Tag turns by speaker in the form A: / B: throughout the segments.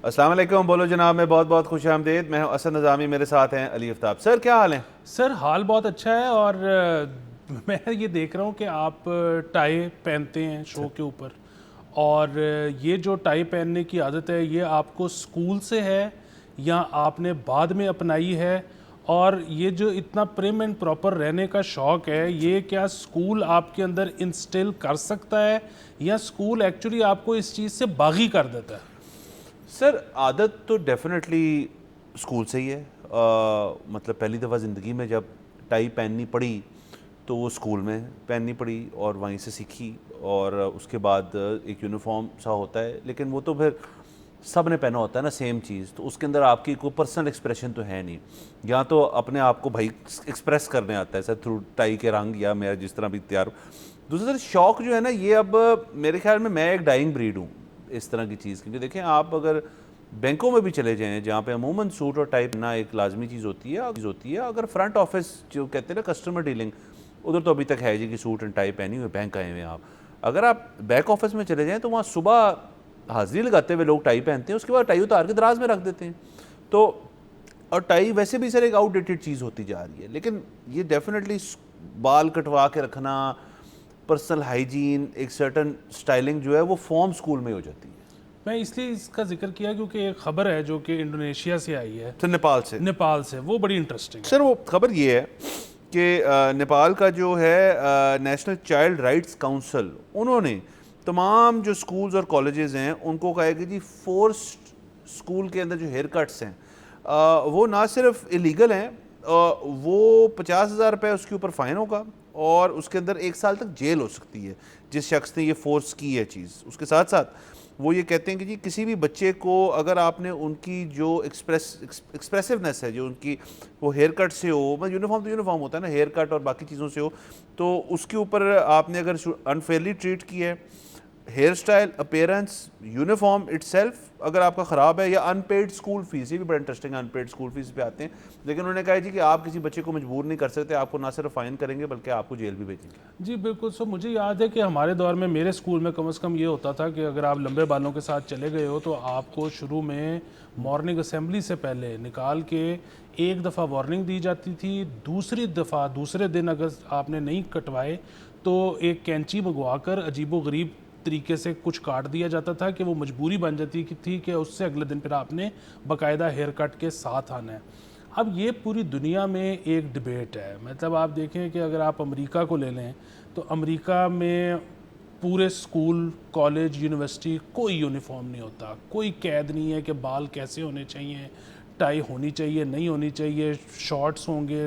A: السلام علیکم، بولو جناب میں بہت بہت خوش آمدید. میں ہوں اسد نظامی، میرے ساتھ ہیں علی افتاب. سر کیا حال ہیں؟
B: سر حال بہت اچھا ہے، اور میں یہ دیکھ رہا ہوں کہ آپ ٹائی پہنتے ہیں شو کے اوپر، اور یہ جو ٹائی پہننے کی عادت ہے یہ آپ کو اسکول سے ہے یا آپ نے بعد میں اپنائی ہے؟ اور یہ جو اتنا پریم اینڈ پراپر رہنے کا شوق ہے، یہ کیا اسکول آپ کے اندر انسٹل کر سکتا ہے یا اسکول ایکچولی آپ کو اس چیز سے باغی کر دیتا ہے؟
A: سر عادت تو ڈیفینیٹلی اسکول سے ہی ہے. مطلب پہلی دفعہ زندگی میں جب ٹائی پہننی پڑی تو وہ اسکول میں پہننی پڑی اور وہیں سے سیکھی، اور اس کے بعد ایک یونیفارم سا ہوتا ہے، لیکن وہ تو پھر سب نے پہنا ہوتا ہے نا سیم چیز، تو اس کے اندر آپ کی کوئی پرسنل ایکسپریشن تو ہے نہیں. یا تو اپنے آپ کو بھائی ایکسپریس کرنے آتا ہے سر تھرو ٹائی کے رنگ یا میرا جس طرح بھی تیار. دوسرا سر شوق جو ہے نا، یہ اب میرے خیال میں ایک ڈائنگ بریڈ ہوں اس طرح کی چیز. کیونکہ دیکھیں آپ اگر بینکوں میں بھی چلے جائیں جہاں پہ عموماً سوٹ اور ٹائی پہننا ایک لازمی چیز ہوتی ہے، اگر فرنٹ آفس جو کہتے ہیں نا کسٹمر ڈیلنگ، ادھر تو ابھی تک ہے جی کہ سوٹ اینڈ ٹائی پہنی ہوئے بینک آئے ہوئے ہیں آپ. اگر آپ بیک آفس میں چلے جائیں تو وہاں صبح حاضری لگاتے ہوئے لوگ ٹائی پہنتے ہیں، اس کے بعد ٹائی اتار کے دراز میں رکھ دیتے ہیں. تو اور ٹائی ویسے بھی سر ایک آؤٹ ڈیٹڈ چیز ہوتی جا رہی ہے. لیکن یہ ڈیفینیٹلی بال کٹوا کے رکھنا، پرسنل ہائیجین، ایک سرٹن سٹائلنگ جو ہے وہ فارم اسکول میں ہو جاتی ہے.
B: میں اس لیے اس کا ذکر کیا کیونکہ ایک خبر ہے جو کہ انڈونیشیا سے آئی ہے،
A: سر
B: نیپال سے، وہ بڑی انٹرسٹنگ ہے.
A: سر وہ خبر یہ ہے کہ نیپال کا جو ہے نیشنل چائلڈ رائٹس کاؤنسل، انہوں نے تمام جو سکولز اور کالجز ہیں ان کو کہا ہے کہ جی فورسڈ اسکول کے اندر جو ہیئر کٹس ہیں وہ نہ صرف الیگل ہیں، وہ 50,000 روپے اس کے اوپر فائن ہوگا، اور اس کے اندر 1 سال تک جیل ہو سکتی ہے جس شخص نے یہ فورس کی ہے چیز. اس کے ساتھ ساتھ وہ یہ کہتے ہیں کہ جی کسی بھی بچے کو اگر آپ نے ان کی جو ایکسپریسونیس ہے، جو ان کی وہ ہیئر کٹ سے ہو، یونیفارم تو یونیفارم ہوتا ہے نا، ہیئر کٹ اور باقی چیزوں سے ہو، تو اس کے اوپر آپ نے اگر انفیئرلی ٹریٹ کیا ہے، hair style, appearance, uniform itself اگر آپ کا خراب ہے، یا ان پیڈ اسکول فیس، یہ بھی بڑا انٹرسٹنگ ہے، ان پیڈ اسکول فیس پہ آتے ہیں. لیکن انہوں نے کہا جی کہ آپ کسی بچے کو مجبور نہیں کر سکتے، آپ کو نہ صرف فائن کریں گے بلکہ آپ کو جیل بھی بھیجیں گے.
B: جی بالکل. سو مجھے یاد ہے کہ ہمارے دور میں میرے اسکول میں کم از کم یہ ہوتا تھا کہ اگر آپ لمبے بالوں کے ساتھ چلے گئے ہو تو آپ کو شروع میں مارننگ اسمبلی سے پہلے نکال کے ایک دفعہ وارننگ دی جاتی تھی، دوسری دفعہ دوسرے دن اگر آپ نے نہیں کٹوائے تو ایک کینچی منگوا کر عجیب و غریب طریقے سے کچھ کاٹ دیا جاتا تھا کہ وہ مجبوری بن جاتی تھی کہ اس سے اگلے دن پھر آپ نے باقاعدہ ہیئر کٹ کے ساتھ آنا ہے. اب یہ پوری دنیا میں ایک ڈیبیٹ ہے. مطلب آپ دیکھیں کہ اگر آپ امریکہ کو لے لیں تو امریکہ میں پورے اسکول، کالج، یونیورسٹی کوئی یونیفارم نہیں ہوتا، کوئی قید نہیں ہے کہ بال کیسے ہونے چاہیے، ٹائی ہونی چاہیے نہیں ہونی چاہیے، شارٹس ہوں گے،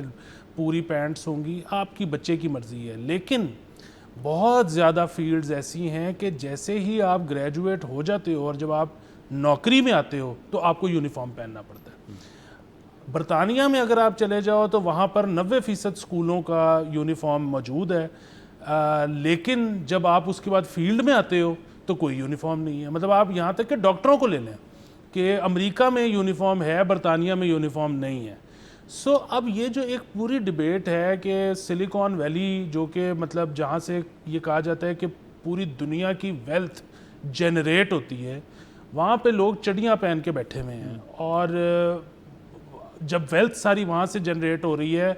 B: پوری پینٹس ہوں گی، آپ کی بچے کی مرضی ہے. لیکن بہت زیادہ فیلڈز ایسی ہیں کہ جیسے ہی آپ گریجویٹ ہو جاتے ہو اور جب آپ نوکری میں آتے ہو تو آپ کو یونیفارم پہننا پڑتا ہے. برطانیہ میں اگر آپ چلے جاؤ تو وہاں پر 90% اسکولوں کا یونیفارم موجود ہے، لیکن جب آپ اس کے بعد فیلڈ میں آتے ہو تو کوئی یونیفارم نہیں ہے. مطلب آپ یہاں تک کہ ڈاکٹروں کو لے لیں کہ امریکہ میں یونیفارم ہے، برطانیہ میں یونیفارم نہیں ہے. سو اب یہ جو ایک پوری ڈیبیٹ ہے کہ سلیکون ویلی جو کہ مطلب جہاں سے یہ کہا جاتا ہے کہ پوری دنیا کی ویلتھ جنریٹ ہوتی ہے، وہاں پہ لوگ چڑیاں پہن کے بیٹھے ہوئے ہیں، اور جب ویلتھ ساری وہاں سے جنریٹ ہو رہی ہے،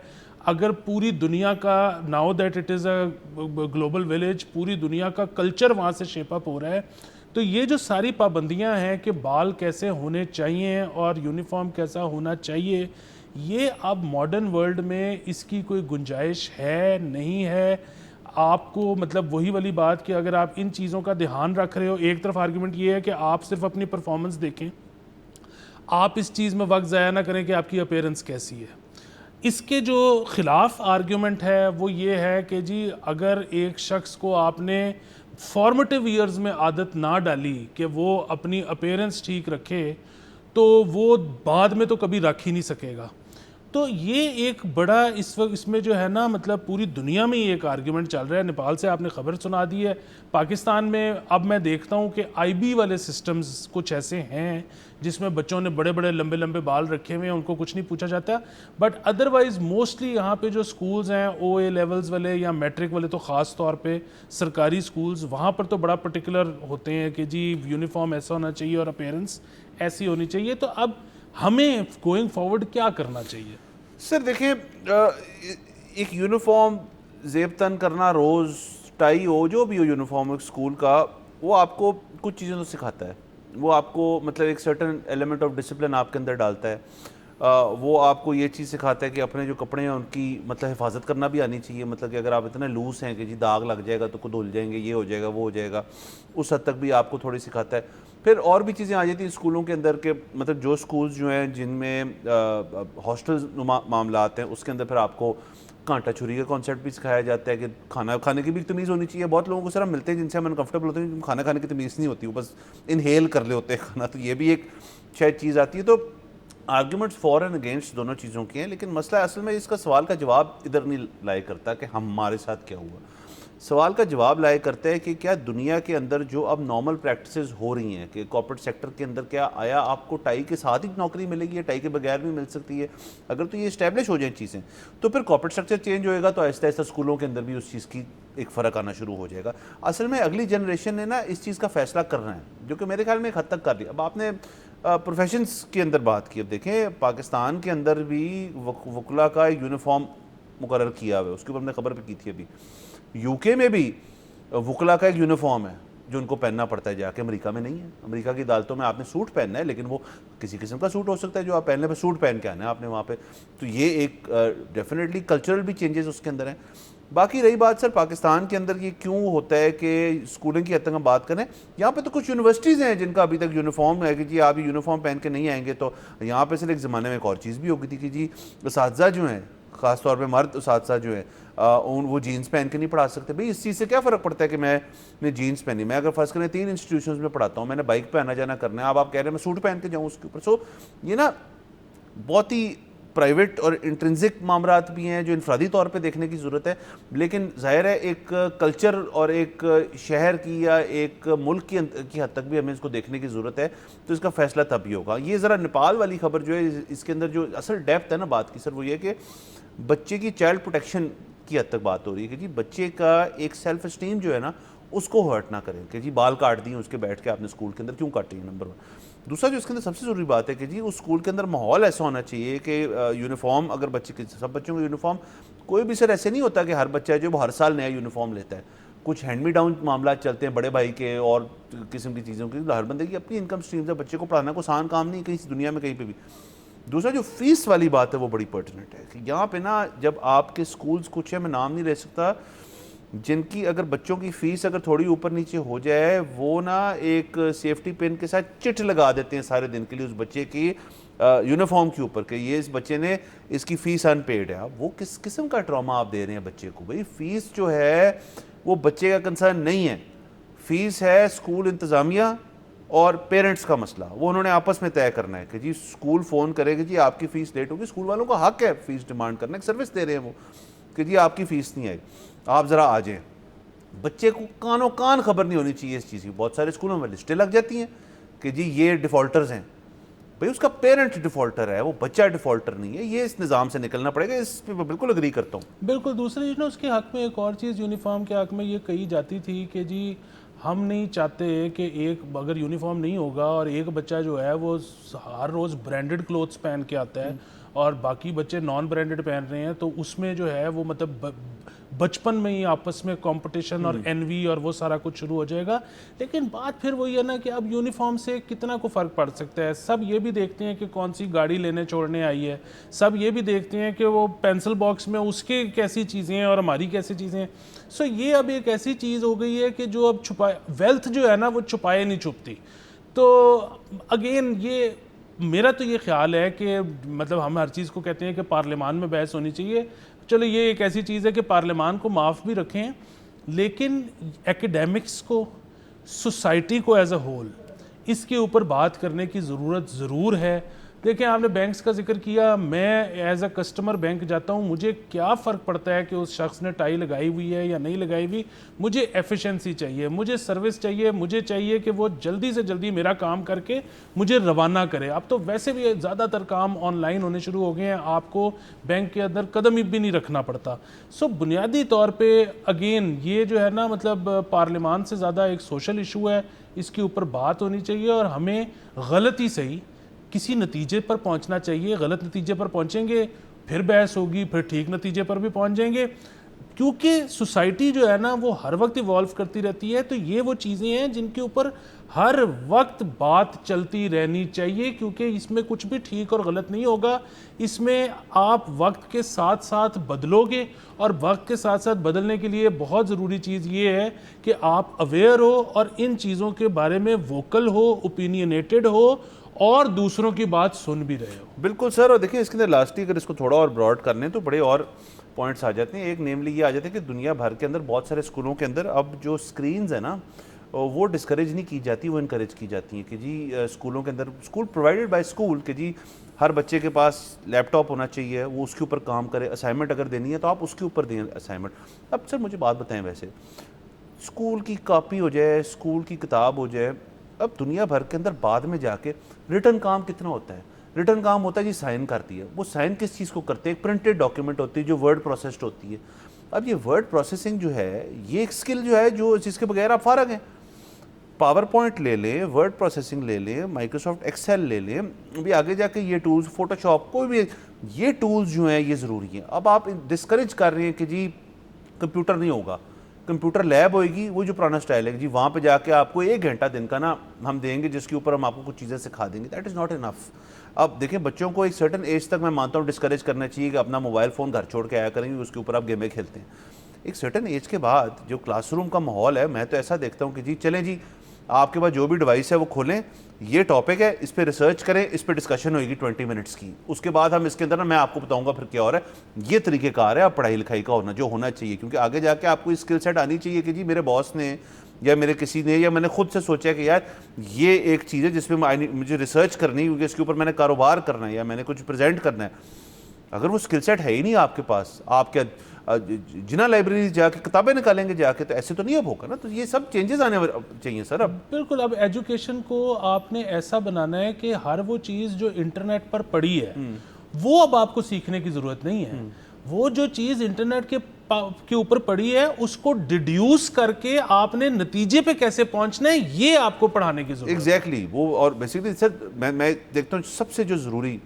B: اگر پوری دنیا کا now that it is a global village, پوری دنیا کا کلچر وہاں سے شیپ اپ ہو رہا ہے، تو یہ جو ساری پابندیاں ہیں کہ بال کیسے ہونے چاہیے اور یونیفارم کیسا ہونا چاہیے، یہ اب ماڈرن ورلڈ میں اس کی کوئی گنجائش ہے نہیں ہے. آپ کو مطلب وہی والی بات کہ اگر آپ ان چیزوں کا دھیان رکھ رہے ہو، ایک طرف آرگیومنٹ یہ ہے کہ آپ صرف اپنی پرفارمنس دیکھیں، آپ اس چیز میں وقت ضائع نہ کریں کہ آپ کی اپیرنس کیسی ہے. اس کے جو خلاف آرگیومنٹ ہے وہ یہ ہے کہ جی اگر ایک شخص کو آپ نے فارمیٹیو ایئرز میں عادت نہ ڈالی کہ وہ اپنی اپیرنس ٹھیک رکھے تو وہ بعد میں تو کبھی رکھ ہی نہیں سکے گا. تو یہ ایک بڑا اس وقت اس میں جو ہے نا مطلب پوری دنیا میں یہ ایک آرگیومنٹ چل رہا ہے. نیپال سے آپ نے خبر سنا دی ہے. پاکستان میں اب میں دیکھتا ہوں کہ آئی بی والے سسٹمز کچھ ایسے ہیں جس میں بچوں نے بڑے بڑے لمبے لمبے بال رکھے ہوئے ہیں، ان کو کچھ نہیں پوچھا جاتا. بٹ ادروائز موسٹلی یہاں پہ جو سکولز ہیں او اے لیولز والے یا میٹرک والے، تو خاص طور پہ سرکاری سکولز، وہاں پر تو بڑا پرٹیکولر ہوتے ہیں کہ جی یونیفارم ایسا ہونا چاہیے اور اپیرنس ایسی ہونی چاہیے. تو اب ہمیں گوئنگ فارورڈ کیا کرنا چاہیے؟
A: سر دیکھیں ایک یونیفارم زیب تن کرنا، روز ٹائی ہو، جو بھی ہو یونیفارم ایک اسکول کا، وہ آپ کو کچھ چیزیں تو سکھاتا ہے. وہ آپ کو مطلب ایک سرٹن ایلیمنٹ آف ڈسپلن آپ کے اندر ڈالتا ہے. وہ آپ کو یہ چیز سکھاتا ہے کہ اپنے جو کپڑے ہیں ان کی مطلب حفاظت کرنا بھی آنی چاہیے. مطلب کہ اگر آپ اتنے لوز ہیں کہ جی داغ لگ جائے گا تو خود دھل جائیں گے، یہ ہو جائے گا، وہ ہو جائے گا، اس حد تک بھی آپ کو تھوڑی سکھاتا ہے. پھر اور بھی چیزیں آ جاتی ہیں اسکولوں کے اندر کہ مطلب جو اسکولز جو ہیں جن میں ہاسٹل معاملات ہیں، اس کے اندر پھر آپ کو کانٹا چھری کا کانسیپٹ بھی سکھایا جاتا ہے کہ کھانا کھانے کی بھی تمیز ہونی چاہیے. بہت لوگوں کو سر ہم ملتے ہیں جن سے ہم انکمفرٹیبل ہوتے ہیں، کھانا کھانے کی تمیز نہیں ہوتی، وہ بس انہیل کر لے ہوتے ہیں کھانا. تو یہ بھی ایک شاید چیز آتی ہے. تو آرگیومنٹس فار اینڈ اگینسٹ دونوں چیزوں کے ہیں، لیکن مسئلہ اصل میں اس کا سوال کا جواب ادھر نہیں لائے کرتا کہ ہمارے ساتھ کیا ہوا. سوال کا جواب لائے کرتا ہے کہ کیا دنیا کے اندر جو اب نارمل پریکٹسز ہو رہی ہیں کہ کارپوریٹ سیکٹر کے اندر، کیا آیا آپ کو ٹائی کے ساتھ ہی نوکری ملے گی یا ٹائی کے بغیر بھی مل سکتی ہے؟ اگر تو یہ اسٹیبلش ہو جائیں چیزیں تو پھر کارپوریٹ سٹرکچر چینج ہوئے گا تو آہستہ آہستہ اسکولوں کے اندر بھی اس چیز کی ایک فرق آنا شروع ہو جائے گا. اصل میں اگلی جنریشن نے نا اس چیز کا فیصلہ کرنا ہے، جو کہ میرے خیال میں ایک حد تک کر لیا. اب آپ نے پروفیشنز کے اندر بات کی، اب دیکھیں پاکستان کے اندر بھی وکلا کا ایک یونیفارم مقرر کیا ہوا ہے، اس کے اوپر ہم نے خبر بھی کی تھی ابھی. یو کے میں بھی وکلا کا ایک یونیفارم ہے جو ان کو پہننا پڑتا ہے جا کے. امریکہ میں نہیں ہے. امریکہ کی عدالتوں میں آپ نے سوٹ پہننا ہے، لیکن وہ کسی قسم کا سوٹ ہو سکتا ہے جو آپ پہننے پہ سوٹ پہن کے آنا ہے آپ نے وہاں پہ. تو یہ ایک ڈیفینیٹلی کلچرل بھی چینجز اس کے اندر ہیں. باقی رہی بات سر پاکستان کے اندر یہ کیوں ہوتا ہے کہ اسکولنگ کی حد تک ہم بات کریں، یہاں پہ تو کچھ یونیورسٹیز ہیں جن کا ابھی تک یونیفارم ہے کہ جی آپ یونیفارم پہن کے نہیں آئیں گے. تو یہاں پہ سر ایک زمانے میں ایک اور چیز بھی ہوگی تھی کہ جی اساتذہ جو ہیں، خاص طور پہ مرد اساتذہ جو ہیں، وہ جینس پہن کے نہیں پڑھا سکتے. بھئی اس چیز سے کیا فرق پڑتا ہے کہ میں نے جینس پہنی، میں اگر فرض کریں 3 انسٹیٹیوشنز میں پڑھاتا ہوں، میں نے بائک پہ آنا جانا کرنا ہے، اب آپ کہہ رہے ہیں میں سوٹ پہن کے جاؤں اس کے اوپر. سو یہ نا بہت ہی پرائیویٹ اور انٹرنزک معاملات بھی ہیں جو انفرادی طور پہ دیکھنے کی ضرورت ہے. لیکن ظاہر ہے ایک کلچر اور ایک شہر کی یا ایک ملک کی حد تک بھی ہمیں اس کو دیکھنے کی ضرورت ہے. تو اس کا فیصلہ تب ہی ہوگا. یہ ذرا نیپال والی خبر جو ہے اس کے اندر جو اصل ڈیپتھ ہے نا بات کی سر، وہ یہ کہ بچے کی چائلڈ پروٹیکشن کی حد تک بات ہو رہی ہے کہ جی بچے کا ایک سیلف اسٹیم جو ہے نا اس کو ہرٹ نہ کریں کہ جی بال کاٹ دیے اس کے بیٹھ کے آپ نے اسکول کے اندر کیوں کاٹی ہے. نمبر 1. دوسرا جو اس کے اندر سب سے ضروری بات ہے کہ جی اس اسکول کے اندر ماحول ایسا ہونا چاہیے کہ یونیفارم اگر بچے کے سب بچوں کا یونیفارم کوئی بھی سر ایسے نہیں ہوتا کہ ہر بچہ جو وہ ہر سال نیا یونیفارم لیتا ہے. کچھ ہینڈ می ڈاؤن معاملات چلتے ہیں بڑے بھائی کے اور قسم کی چیزوں کی. ہر بندے کی اپنی انکم اسٹریم ہے، بچے کو پڑھانا کوئی آسان کام نہیں کہیں دنیا میں کہیں پہ بھی. دوسرا جو فیس والی بات ہے وہ بڑی پرٹیننٹ ہے کہ یہاں پہ نا جب آپ کے سکولز کچھ ہے، میں نام نہیں لے سکتا، جن کی اگر بچوں کی فیس اگر تھوڑی اوپر نیچے ہو جائے وہ نا ایک سیفٹی پن کے ساتھ چٹ لگا دیتے ہیں سارے دن کے لیے اس بچے کی یونیفارم کے اوپر کہ یہ اس بچے نے اس کی فیس ان پیڈ ہے. وہ کس قسم کا ٹراما آپ دے رہے ہیں بچے کو؟ بھئی فیس جو ہے وہ بچے کا کنسرن نہیں ہے، فیس ہے اسکول انتظامیہ اور پیرنٹس کا مسئلہ. وہ انہوں نے آپس میں طے کرنا ہے کہ جی اسکول فون کرے کہ جی آپ کی فیس لیٹ ہوگی. اسکول والوں کا حق ہے فیس ڈیمانڈ کرنا، ایک سروس دے رہے ہیں وہ کہ جی آپ کی فیس نہیں آئی، آپ ذرا آ جائیں. بچے کو کانوں کان خبر نہیں ہونی چاہیے اس چیز کی. بہت سارے اسکولوں میں لسٹیں لگ جاتی ہیں کہ جی یہ ڈیفالٹرز ہیں. بھئی اس کا پیرنٹ ڈیفالٹر ہے، وہ بچہ ڈیفالٹر نہیں ہے. یہ اس نظام سے نکلنا پڑے گا. اس پہ میں بالکل اگری کرتا ہوں.
B: بالکل. دوسری چیز نا اس کے حق میں ایک اور چیز یونیفارم کے حق میں یہ کہی جاتی تھی کہ جی ہم نہیں چاہتے کہ ایک اگر یونیفارم نہیں ہوگا اور ایک بچہ جو ہے وہ ہر روز برانڈڈ کلوتھس پہن کے آتا ہے اور باقی بچے نان برانڈڈ پہن رہے ہیں، تو اس میں جو ہے وہ مطلب بچپن میں ہی آپس میں کمپٹیشن اور انوی اور وہ سارا کچھ شروع ہو جائے گا. لیکن بات پھر وہی ہے نا کہ اب یونیفارم سے کتنا کو فرق پڑ سکتا ہے. سب یہ بھی دیکھتے ہیں کہ کون سی گاڑی لینے چھوڑنے آئی ہے، سب یہ بھی دیکھتے ہیں کہ وہ پینسل باکس میں اس کے کیسی چیزیں ہیں اور ہماری کیسی چیزیں ہیں. سو یہ اب ایک ایسی چیز ہو گئی ہے کہ جو اب چھپائے ویلتھ جو ہے نا وہ چھپائے نہیں چھپتی. تو اگین یہ میرا تو یہ خیال ہے کہ مطلب ہم ہر چیز کو کہتے ہیں کہ پارلیمان میں بحث ہونی چاہیے. چلو یہ ایک ایسی چیز ہے کہ پارلیمان کو معاف بھی رکھیں، لیکن ایکیڈیمکس کو، سوسائٹی کو ایز اے ہول اس کے اوپر بات کرنے کی ضرورت ضرور ہے. دیکھیں آپ نے بینکس کا ذکر کیا, میں ایز اے کسٹمر بینک جاتا ہوں, مجھے کیا فرق پڑتا ہے کہ اس شخص نے ٹائی لگائی ہوئی ہے یا نہیں لگائی ہوئی, مجھے ایفیشنسی چاہیے, مجھے سروس چاہیے, مجھے چاہیے کہ وہ جلدی سے جلدی میرا کام کر کے مجھے روانہ کرے. اب تو ویسے بھی زیادہ تر کام آن لائن ہونے شروع ہو گئے ہیں, آپ کو بینک کے اندر قدم بھی نہیں رکھنا پڑتا. سو بنیادی طور پہ اگین یہ جو ہے نا مطلب پارلیمان سے زیادہ ایک سوشل ایشو ہے, اس کے اوپر بات ہونی چاہیے اور ہمیں غلطی صحیح کسی نتیجے پر پہنچنا چاہیے. غلط نتیجے پر پہنچیں گے پھر بحث ہوگی, پھر ٹھیک نتیجے پر بھی پہنچ جائیں گے, کیونکہ سوسائٹی جو ہے نا وہ ہر وقت ایوالو کرتی رہتی ہے. تو یہ وہ چیزیں ہیں جن کے اوپر ہر وقت بات چلتی رہنی چاہیے, کیونکہ اس میں کچھ بھی ٹھیک اور غلط نہیں ہوگا. اس میں آپ وقت کے ساتھ ساتھ بدلو گے, اور وقت کے ساتھ ساتھ بدلنے کے لیے بہت ضروری چیز یہ ہے کہ آپ اویئر ہو اور ان چیزوں کے بارے میں ووکل ہو, اوپینینیٹڈ ہو, اور دوسروں کی بات سن بھی رہے ہو.
A: بالکل سر. اور دیکھیں اس کے اندر لاسٹلی اگر اس کو تھوڑا اور براڈ کر لیں تو بڑے اور پوائنٹس آ جاتے ہیں. ایک نیملی یہ آ جاتے ہیں کہ دنیا بھر کے اندر بہت سارے اسکولوں کے اندر اب جو اسکرینز ہیں نا وہ ڈسکریج نہیں کی جاتی, وہ انکریج کی جاتی ہیں کہ جی اسکولوں کے اندر اسکول پرووائڈیڈ بائی اسکول کہ جی ہر بچے کے پاس لیپ ٹاپ ہونا چاہیے, وہ اس کے اوپر کام کرے. اسائنمنٹ اگر دینی ہے تو آپ اس کے اوپر دیں اسائنمنٹ. اب سر مجھے بات بتائیں, ویسے اسکول کی کاپی ہو جائے, اسکول کی کتاب ہو جائے, اب دنیا بھر کے اندر بعد میں جا کے ریٹن کام کتنا ہوتا ہے؟ ریٹن کام ہوتا ہے جی سائن کرتی ہے. وہ سائن کس چیز کو کرتے ہیں؟ ایک پرنٹڈ ڈاکیومنٹ ہوتی ہے جو ورڈ پروسیسڈ ہوتی ہے. اب یہ ورڈ پروسیسنگ جو ہے یہ ایک اسکل جو ہے جو جس کے بغیر آپ فارغ ہیں. پاور پوائنٹ لے لیں, ورڈ پروسیسنگ لے لیں, مائکروسافٹ ایکسل لے لیں, ابھی آگے جا کے یہ ٹولز, فوٹو شاپ, کوئی بھی یہ ٹولز جو ہیں یہ ضروری ہیں. اب آپ ڈسکریج کر رہے ہیں کہ جی کمپیوٹر نہیں ہوگا, کمپیوٹر لیب ہوئے گی, وہ جو پرانا اسٹائل ہے جی وہاں پہ جا کے آپ کو 1 گھنٹہ دن کا نا ہم دیں گے جس کے اوپر ہم آپ کو کچھ چیزیں سکھا دیں گے. That is not enough. اب دیکھیں بچوں کو ایک سرٹن ایج تک میں مانتا ہوں ڈسکریج کرنا چاہیے کہ اپنا موبائل فون گھر چھوڑ کے آیا کریں گے, اس کے اوپر آپ گیمیں کھیلتے ہیں. ایک سرٹن ایج کے بعد جو کلاس روم کا ماحول ہے, میں تو ایسا دیکھتا ہوں کہ جی چلیں جی آپ کے پاس جو بھی ڈیوائس ہے وہ کھولیں, یہ ٹاپک ہے, اس پہ ریسرچ کریں, اس پہ ڈسکشن ہوئے گی 20 منٹس کی. اس کے بعد ہم اس کے اندر نا میں آپ کو بتاؤں گا پھر کیا ہو رہا ہے. یہ طریقہ کار ہے آپ پڑھائی لکھائی کا ہونا جو ہونا چاہیے, کیونکہ آگے جا کے آپ کو اسکل سیٹ آنی چاہیے کہ جی میرے باس نے یا میرے کسی نے یا میں نے خود سے سوچا کہ یار یہ ایک چیز ہے جس پہ مجھے ریسرچ کرنی ہے کیونکہ اس کے اوپر میں نے کاروبار کرنا ہے یا میں نے کچھ پریزنٹ کرنا ہے. اگر وہ اسکل سیٹ ہے ہی نہیں آپ کے پاس, آپ کیا جنا لائبریری جا کے کتابیں نکالیں گے جا کے, تو ایسے تو نہیں اب ہوگا نا. تو یہ سب چینجز آنے چاہیے سر. اب
B: بالکل, اب ایجوکیشن کو آپ نے ایسا بنانا ہے کہ ہر وہ چیز جو انٹرنیٹ پر پڑی ہے وہ اب آپ کو سیکھنے کی ضرورت نہیں ہے. وہ جو چیز انٹرنیٹ کے اوپر پڑی ہے اس کو ڈیڈیوس کر کے آپ نے نتیجے پہ کیسے پہنچنا ہے یہ آپ کو پڑھانے کی ضرورت ہے.
A: ایگزیکٹلی وہ. اور بیسیکلی سر میں دیکھتا ہوں سب سے جو ضروری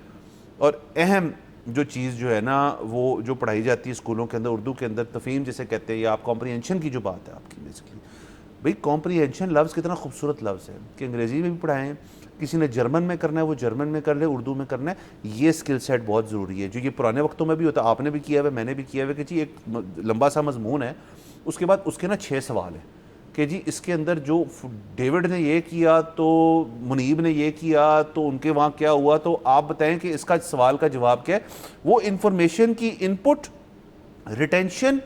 A: اور اہم جو چیز جو ہے نا وہ جو پڑھائی جاتی ہے اسکولوں کے اندر, اردو کے اندر تفہیم جسے کہتے ہیں, یا آپ کمپریہنشن کی جو بات ہے آپ کی, بیسیکلی بھئی کمپریہنشن لفظ کتنا خوبصورت لفظ ہے کہ انگریزی میں بھی پڑھائیں, کسی نے جرمن میں کرنا ہے وہ جرمن میں کر لے, اردو میں کرنا ہے. یہ اسکل سیٹ بہت ضروری ہے جو یہ پرانے وقتوں میں بھی ہوتا, آپ نے بھی کیا ہوا, میں نے بھی کیا ہوا کہ جی ایک لمبا سا مضمون ہے, اس کے بعد اس کے نا 6 سوال ہیں کہ جی اس کے اندر جو ڈیوڈ نے یہ کیا تو منیب نے یہ کیا تو ان کے وہاں کیا ہوا, تو آپ بتائیں کہ اس کا سوال کا جواب کیا ہے. وہ انفارمیشن کی انپٹ, ریٹینشن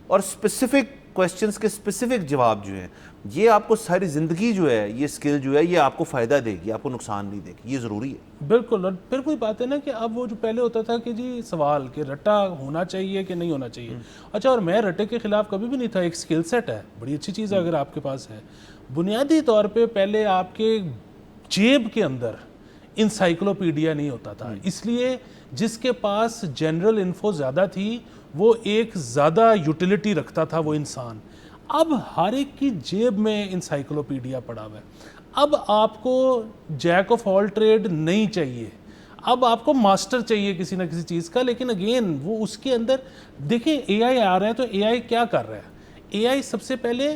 A: اور اسپیسیفک کویسچنس کے اسپیسیفک جواب جو ہیں یہ آپ کو ساری زندگی جو ہے یہ اسکل جو ہے یہ آپ کو فائدہ دے گی, آپ کو نقصان نہیں دے گی. یہ ضروری ہے.
B: بالکل. اور پھر کوئی بات ہے نا کہ اب وہ جو پہلے ہوتا تھا کہ جی سوال کہ رٹا ہونا چاہیے کہ نہیں ہونا چاہیے. اچھا, اور میں رٹے کے خلاف کبھی بھی نہیں تھا. ایک اسکل سیٹ ہے, بڑی اچھی چیز ہے اگر آپ کے پاس ہے. بنیادی طور پہ پہلے آپ کے جیب کے اندر انسائکلوپیڈیا نہیں ہوتا تھا, اس لیے جس کے پاس جنرل انفو زیادہ تھی وہ ایک زیادہ یوٹیلیٹی رکھتا تھا وہ انسان. اب ہر ایک کی جیب میں انسائکلوپیڈیا پڑا ہوا ہے. اب آپ کو جیک آف آل ٹریڈ نہیں چاہیے, اب آپ کو ماسٹر چاہیے کسی نہ کسی چیز کا. لیکن اگین وہ اس کے اندر دیکھیں اے آئی آ رہا ہے تو اے آئی کیا کر رہا ہے. اے آئی سب سے پہلے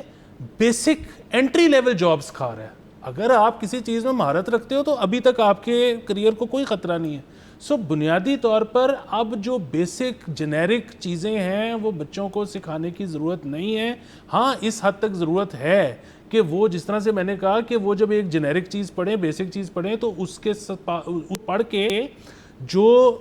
B: بیسک انٹری لیول جابس کھا رہا ہے. اگر آپ کسی چیز میں مہارت رکھتے ہو تو ابھی تک آپ کے کریئر کو کوئی خطرہ نہیں ہے. سو بنیادی طور پر اب جو بیسک جنیرک چیزیں ہیں وہ بچوں کو سکھانے کی ضرورت نہیں ہے. ہاں اس حد تک ضرورت ہے کہ وہ جس طرح سے میں نے کہا کہ وہ جب ایک جنیرک چیز پڑھیں, بیسک چیز پڑھیں, تو اس کے پڑھ کے جو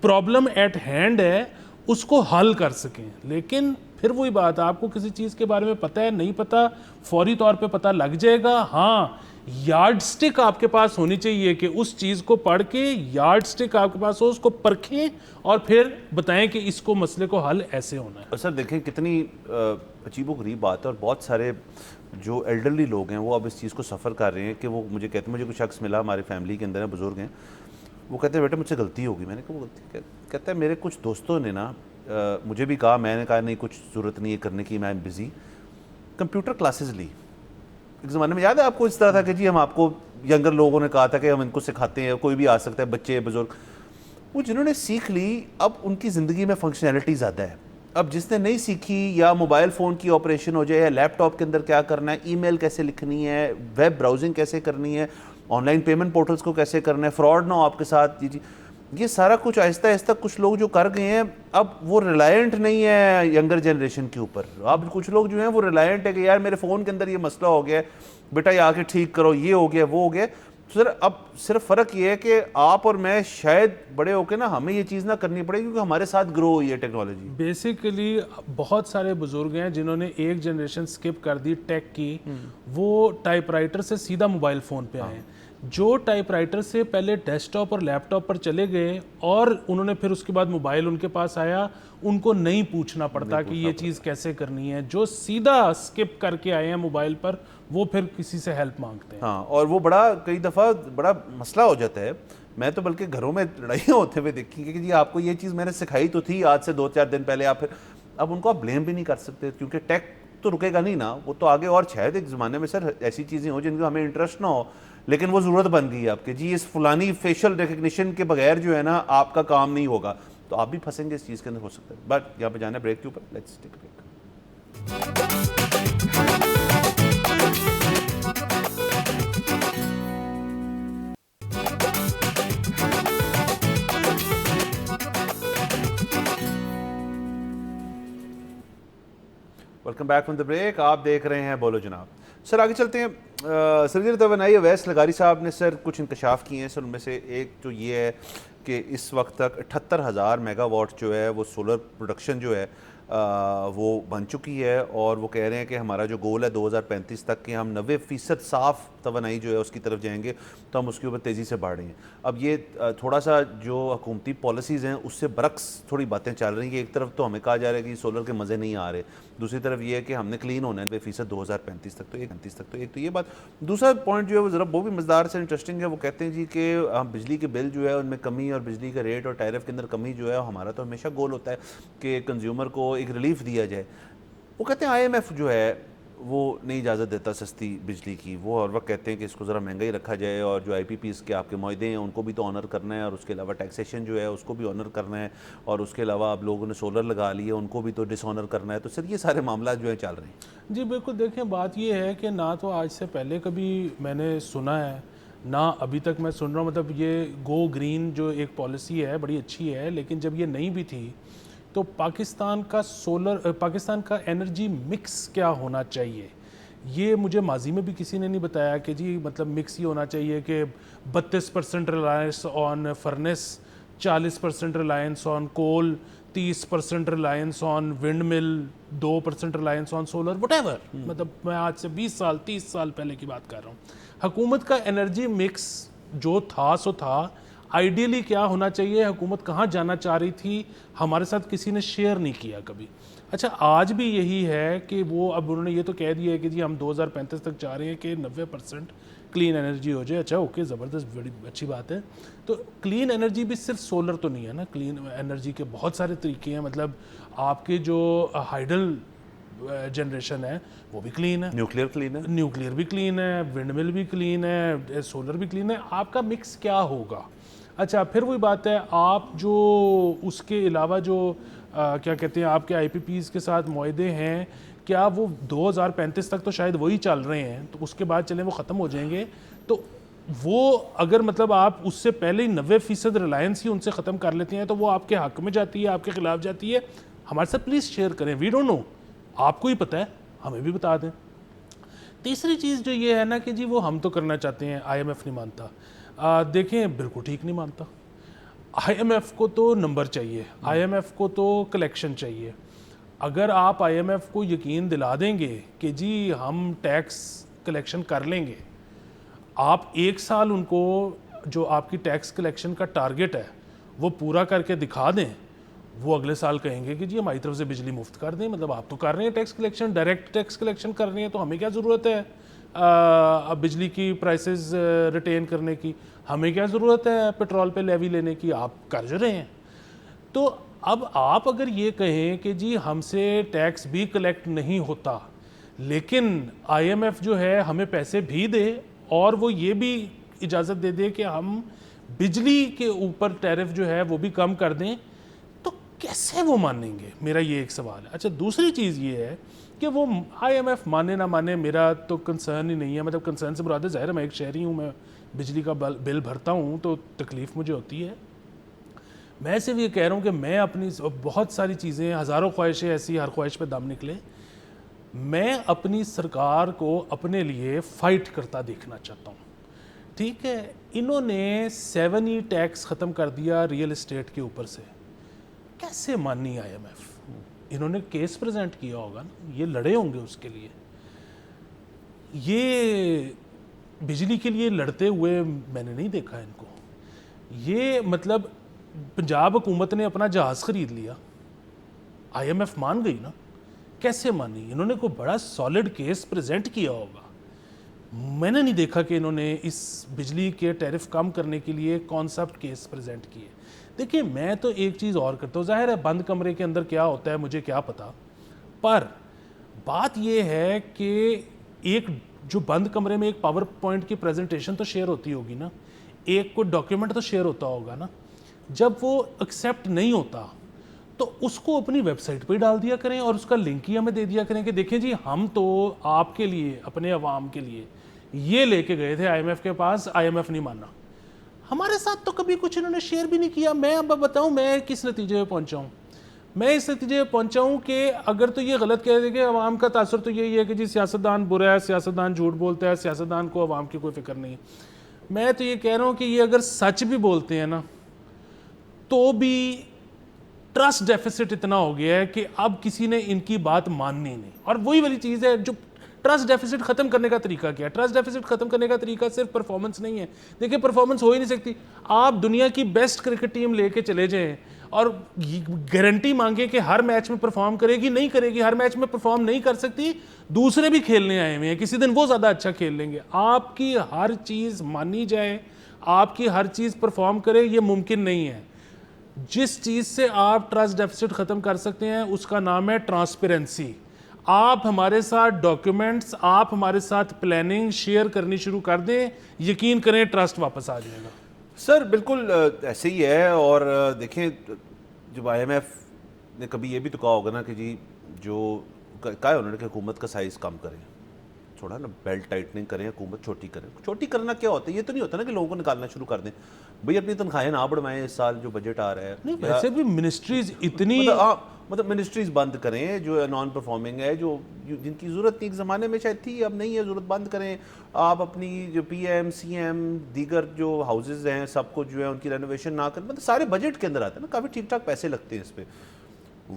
B: پرابلم ایٹ ہینڈ ہے اس کو حل کر سکیں. لیکن پھر وہی بات, آپ کو کسی چیز کے بارے میں پتہ ہے نہیں پتہ, فوری طور پہ پتہ لگ جائے گا. ہاں یارڈ سٹک آپ کے پاس ہونی چاہیے کہ اس چیز کو پڑھ کے یارڈ سٹک آپ کے پاس ہو, اس کو پرکھیں اور پھر بتائیں کہ اس کو مسئلے کو حل ایسے ہونا ہے.
A: اور سر دیکھیں کتنی عجیب و غریب بات ہے, اور بہت سارے جو ایلڈرلی لوگ ہیں وہ اب اس چیز کو سفر کر رہے ہیں کہ وہ مجھے کہتے ہیں, مجھے کوئی شخص ملا ہماری فیملی کے اندر ہے, بزرگ ہیں, وہ کہتے ہیں بیٹا مجھ سے غلطی ہوگی. میں نے کہا وہ غلطی, کہتا ہے میرے کچھ دوستوں نے نا مجھے بھی کہا, میں نے کہا نہیں کچھ ضرورت نہیں ہے کرنے کی, میں بزی, کمپیوٹر کلاسز لی. ایک زمانے میں یاد ہے آپ کو اس طرح تھا کہ جی ہم آپ کو ینگر لوگوں نے کہا تھا کہ ہم ان کو سکھاتے ہیں, کوئی بھی آ سکتا ہے, بچے بزرگ, وہ جنہوں نے سیکھ لی اب ان کی زندگی میں فنکشنالٹی زیادہ ہے. اب جس نے نہیں سیکھی, یا موبائل فون کی آپریشن ہو جائے, یا لیپ ٹاپ کے اندر کیا کرنا ہے, ای میل کیسے لکھنی ہے, ویب براؤزنگ کیسے کرنی ہے, آن لائن پیمنٹ پورٹلز کو کیسے کرنا ہے, فراڈ نہ ہو آپ کے ساتھ, جی یہ سارا کچھ آہستہ آہستہ کچھ لوگ جو کر گئے ہیں, اب وہ ریلائنٹ نہیں ہے ینگر جنریشن کے اوپر. اب کچھ لوگ جو ہیں وہ ریلائنٹ ہے کہ یار میرے فون کے اندر یہ مسئلہ ہو گیا ہے, بیٹا یہ آ کے ٹھیک کرو, یہ ہو گیا وہ ہو گیا. سر اب صرف فرق یہ ہے کہ آپ اور میں شاید بڑے ہو کے نا ہمیں یہ چیز نہ کرنی پڑے کیونکہ ہمارے ساتھ گرو ہوئی ہے ٹیکنالوجی.
B: بیسیکلی بہت سارے بزرگ ہیں جنہوں نے ایک جنریشن سکپ کر دی ٹیک کی, وہ ٹائپ رائٹر سے سیدھا موبائل فون پہ آئے. جو ٹائپ رائٹر سے پہلے ڈیسک ٹاپ اور لیپ ٹاپ پر چلے گئے اور انہوں نے پھر اس کے بعد موبائل ان کے پاس آیا, ان کو نہیں پوچھنا پڑتا کہ یہ چیز کیسے کرنی ہے. جو سیدھا سکپ کر کے آئے ہیں موبائل پر, وہ پھر کسی سے ہیلپ مانگتے ہیں.
A: ہاں, اور وہ بڑا کئی دفعہ بڑا مسئلہ ہو جاتا ہے. میں تو بلکہ گھروں میں لڑائیاں ہوتے ہوئے دیکھی کہ جی آپ کو یہ چیز میں نے سکھائی تو تھی آج سے 2-4 دن پہلے, آپ پھر اب ان کو آپ بلیم بھی نہیں کر سکتے کیونکہ ٹیک تو رکے گا نہیں نا, وہ تو آگے. اور شاید ایک زمانے میں سر ایسی چیزیں ہوں جن کو ہمیں انٹرسٹ نہ ہو, لیکن وہ ضرورت بن گئی ہے آپ کے, جی اس فلانی فیشل ریکگنیشن کے بغیر جو ہے نا آپ کا کام نہیں ہوگا, تو آپ بھی پھنسیں گے اس چیز کے اندر, ہو سکتا ہے. بٹ یہاں پہ جانا ہے بریک کے اوپر, let's take a break. Welcome back from the break, آپ دیکھ رہے ہیں بولو جناب. سر آگے چلتے ہیں. سر توانائی اویس لغاری صاحب نے سر کچھ انکشاف کیے ہیں. سر ان میں سے ایک تو یہ ہے کہ اس وقت تک 78,000 میگا واٹ جو ہے وہ سولر پروڈکشن جو ہے وہ بن چکی ہے, اور وہ کہہ رہے ہیں کہ ہمارا جو گول ہے 2035 تک کہ ہم 90% صاف توانائی جو ہے اس کی طرف جائیں گے, تو ہم اس کے اوپر تیزی سے بڑھ رہے ہیں. اب یہ تھوڑا سا جو حکومتی پالیسیز ہیں اس سے برعکس تھوڑی باتیں چل رہی ہیں. ایک طرف تو ہمیں کہا جا رہا ہے کہ سولر کے مزے نہیں آ رہے, دوسری طرف یہ ہے کہ ہم نے کلین ہونا ہے 90% 2035 تک. تو 35 تک تو ایک تو یہ بات. دوسرا پوائنٹ جو ہے وہ ذرا وہ بھی مزدار سے انٹرسٹنگ ہے. وہ کہتے ہیں جی کہ ہم بجلی کے بل جو ہے ان میں کمی, اور بجلی کا ریٹ اور ٹیرف کے اندر کمی جو ہے, ہمارا تو ہمیشہ گول ہوتا ہے کہ کنزیومر کو ایک ریلیف دیا جائے. وہ کہتے ہیں IMF جو ہے وہ نہیں اجازت دیتا سستی بجلی کی. وہ ہر وقت کہتے ہیں کہ اس کو ذرا مہنگا ہی رکھا جائے, اور جو IPPs کے آپ کے معاہدے ہیں ان کو بھی تو آنر کرنا ہے, اور اس کے علاوہ ٹیکسیشن جو ہے اس کو بھی آنر کرنا ہے, اور اس کے علاوہ اب لوگوں نے سولر لگا لی ہے ان کو بھی تو ڈس آنر کرنا ہے. تو سر یہ سارے معاملات جو ہیں چل رہے ہیں.
B: جی بالکل, دیکھیں بات یہ ہے کہ نہ تو آج سے پہلے کبھی میں نے سنا ہے, نہ ابھی تک میں سن رہا ہوں. مطلب یہ گو گرین جو ایک پالیسی ہے بڑی اچھی ہے, لیکن جب یہ نہیں بھی تھی تو پاکستان کا انرجی مکس کیا ہونا چاہیے, یہ مجھے ماضی میں بھی کسی نے نہیں بتایا کہ جی مطلب مکس یہ ہونا چاہیے کہ 32% reliance on furnace, 40% reliance on coal, 30% reliance on windmill, 2% reliance on solar, whatever. مطلب میں آج سے 20 سال 30 سال پہلے کی بات کر رہا ہوں. حکومت کا انرجی مکس جو تھا سو تھا, آئیڈیلی کیا ہونا چاہیے, حکومت کہاں جانا چاہ رہی تھی, ہمارے ساتھ کسی نے شیئر نہیں کیا کبھی. اچھا آج بھی یہی ہے کہ وہ اب انہوں نے یہ تو کہہ دیا ہے کہ جی ہم 2035 تک چاہ رہے ہیں کہ 90% کلین انرجی ہو جائے. اچھا اوکے, زبردست, بڑی اچھی بات ہے. تو کلین انرجی بھی صرف سولر تو نہیں ہے نا, کلین انرجی کے بہت سارے طریقے ہیں. مطلب آپ کے جو ہائیڈل جنریشن ہے وہ بھی کلین ہے,
A: نیوکلیئر کلین ہے,
B: نیوکلیئر بھی کلین ہے, ونڈ مل بھی کلین ہے, سولر بھی کلین ہے. آپ کا مکس کیا ہوگا. اچھا پھر وہی بات ہے, آپ جو اس کے علاوہ جو کیا کہتے ہیں آپ کے IPPs کے ساتھ معاہدے ہیں, کیا وہ 2035 تک تو شاید وہی چل رہے ہیں, تو اس کے بعد چلیں وہ ختم ہو جائیں گے. تو وہ اگر مطلب آپ اس سے پہلے ہی 90% ریلائنس ہی ان سے ختم کر لیتے ہیں تو وہ آپ کے حق میں جاتی ہے, آپ کے خلاف جاتی ہے. ہمارے ساتھ پلیز شیئر کریں, وی ڈونٹ نو, آپ کو ہی پتہ ہے, ہمیں بھی بتا دیں. تیسری چیز جو یہ ہے نا کہ جی وہ ہم تو کرنا چاہتے ہیں, IMF نہیں مانتا. دیکھیں بالکل ٹھیک نہیں مانتا. IMF کو تو نمبر چاہیے, IMF کو تو کلیکشن چاہیے. اگر آپ IMF کو یقین دلا دیں گے کہ جی ہم ٹیکس کلیکشن کر لیں گے, آپ ایک سال ان کو جو آپ کی ٹیکس کلیکشن کا ٹارگٹ ہے وہ پورا کر کے دکھا دیں, وہ اگلے سال کہیں گے کہ جی ہماری طرف سے بجلی مفت کر دیں. مطلب آپ تو کر رہے ہیں tax collection, direct tax collection کر رہے ہیں, تو ہمیں کیا ضرورت ہے اب بجلی کی پرائسز ریٹین کرنے کی, ہمیں کیا ضرورت ہے پیٹرول پہ لیوی لینے کی, آپ کر جو رہے ہیں. تو اب آپ اگر یہ کہیں کہ جی ہم سے ٹیکس بھی کلیکٹ نہیں ہوتا لیکن آئی ایم ایف جو ہے ہمیں پیسے بھی دے اور وہ یہ بھی اجازت دے دے کہ ہم بجلی کے اوپر ٹیرف جو ہے وہ بھی کم کر دیں, تو کیسے وہ مانیں گے؟ میرا یہ ایک سوال ہے. اچھا دوسری چیز یہ ہے کہ وہ آئی ایم ایف مانے نہ مانے میرا تو کنسرن ہی نہیں ہے. مطلب کنسرن سے مراد ہے, ظاہر ہے میں ایک شہری ہوں, میں بجلی کا بل بھرتا ہوں تو تکلیف مجھے ہوتی ہے. میں صرف یہ کہہ رہا ہوں کہ میں اپنی بہت ساری چیزیں, ہزاروں خواہشیں ایسی, ہر خواہش پہ دم نکلے, میں اپنی سرکار کو اپنے لیے فائٹ کرتا دیکھنا چاہتا ہوں. ٹھیک ہے, انہوں نے 7E ٹیکس ختم کر دیا ریئل اسٹیٹ کے اوپر سے, کیسے مانی آئی ایم ایف؟ انہوں نے کیس پریزنٹ کیا ہوگا نا, یہ لڑے ہوں گے اس کے لیے. یہ بجلی کے لیے لڑتے ہوئے میں نے نہیں دیکھا ان کو. یہ مطلب پنجاب حکومت نے اپنا جہاز خرید لیا, آئی ایم ایف مان گئی نا, کیسے مانی؟ انہوں نے کوئی بڑا سالڈ کیس پریزنٹ کیا ہوگا. میں نے نہیں دیکھا کہ انہوں نے اس بجلی کے ٹیرف کم کرنے کے لیے کانسیپٹ کیس پریزنٹ کیے. دیکھیں میں تو ایک چیز اور کرتا ہوں, ظاہر ہے بند کمرے کے اندر کیا ہوتا ہے مجھے کیا پتا, پر بات یہ ہے کہ ایک جو بند کمرے میں ایک پاور پوائنٹ کی پریزنٹیشن تو شیئر ہوتی ہوگی نا, ایک کوئی ڈاکیومنٹ تو شیئر ہوتا ہوگا نا. جب وہ ایکسیپٹ نہیں ہوتا تو اس کو اپنی ویب سائٹ پہ ہی ڈال دیا کریں اور اس کا لنک ہی ہمیں دے دیا کریں کہ دیکھیں جی ہم تو آپ کے لیے, اپنے عوام کے لیے یہ لے کے گئے تھے آئی ایم ایف کے پاس, آئی ایم ایف نہیں مانا. ہمارے ساتھ تو کبھی کچھ انہوں نے شیئر بھی نہیں کیا. میں اب بتاؤں میں کس نتیجے پہ پہنچا ہوں. میں اس نتیجے پہ پہنچا ہوں کہ اگر تو یہ غلط کہہ دے کہ عوام کا تاثر تو یہی ہے کہ جی سیاستدان برا ہے, سیاستدان جھوٹ بولتا ہے, سیاستدان کو عوام کی کوئی فکر نہیں ہے. میں تو یہ کہہ رہا ہوں کہ یہ اگر سچ بھی بولتے ہیں نا تو بھی ٹرسٹ ڈیفیسٹ اتنا ہو گیا ہے کہ اب کسی نے ان کی بات ماننی نہیں. اور وہی والی چیز ہے جو ٹرسٹ ڈیفیسٹ ختم کرنے کا طریقہ کیا ہے. ٹرسٹ ڈیفیسٹ ختم کرنے کا طریقہ صرف پرفارمنس نہیں ہے. دیکھیں پرفارمنس ہو ہی نہیں سکتی. آپ دنیا کی بیسٹ کرکٹ ٹیم لے کے چلے جائیں اور گارنٹی مانگیں کہ ہر میچ میں پرفارم کرے گی, نہیں کرے گی. ہر میچ میں پرفارم نہیں کر سکتی, دوسرے بھی کھیلنے آئے ہوئے ہیں, کسی دن وہ زیادہ اچھا کھیل لیں گے. آپ کی ہر چیز مانی جائے, آپ کی ہر چیز پرفارم کرے, یہ ممکن نہیں ہے. جس چیز سے آپ ٹرسٹ ڈیفیسٹ ختم کر سکتے ہیں اس کا نام ہے ٹرانسپیرنسی. آپ ہمارے ساتھ ڈاکیومنٹس, آپ ہمارے ساتھ پلاننگ شیئر کرنی شروع کر دیں, یقین کریں ٹرسٹ واپس آ جائے گا.
A: سر بالکل ایسے ہی ہے. اور دیکھیں جب آئی ایم ایف نے کبھی یہ بھی تو کہا ہوگا نا کہ جی جو کہا ہے انہوں نے کہ حکومت کا سائز کم کریں, تھوڑا نا بیلٹ ٹائٹننگ کریں, حکومت چھوٹی کریں. چھوٹی کرنا کیا ہوتا ہے؟ یہ تو نہیں ہوتا نا کہ لوگوں کو نکالنا شروع کر دیں. بھئی اپنی تنخواہیں نہ بڑھوائیں, اس سال جو بجٹ آ رہا ہے
B: نہیں ویسے بھی منسٹریز اتنی
A: مطلب منسٹریز بند کریں جو نان پرفارمنگ ہے, جو جن کی ضرورت نہیں, ایک زمانے میں شاید تھی اب نہیں ہے ضرورت, بند کریں. آپ اپنی جو پی ایم سی ایم دیگر جو ہاؤسز ہیں سب کو جو ہے ان کی رینوویشن نہ کریں. مطلب سارے بجٹ کے اندر آتے ہیں نا, کافی ٹھیک ٹھاک پیسے لگتے ہیں اس پہ.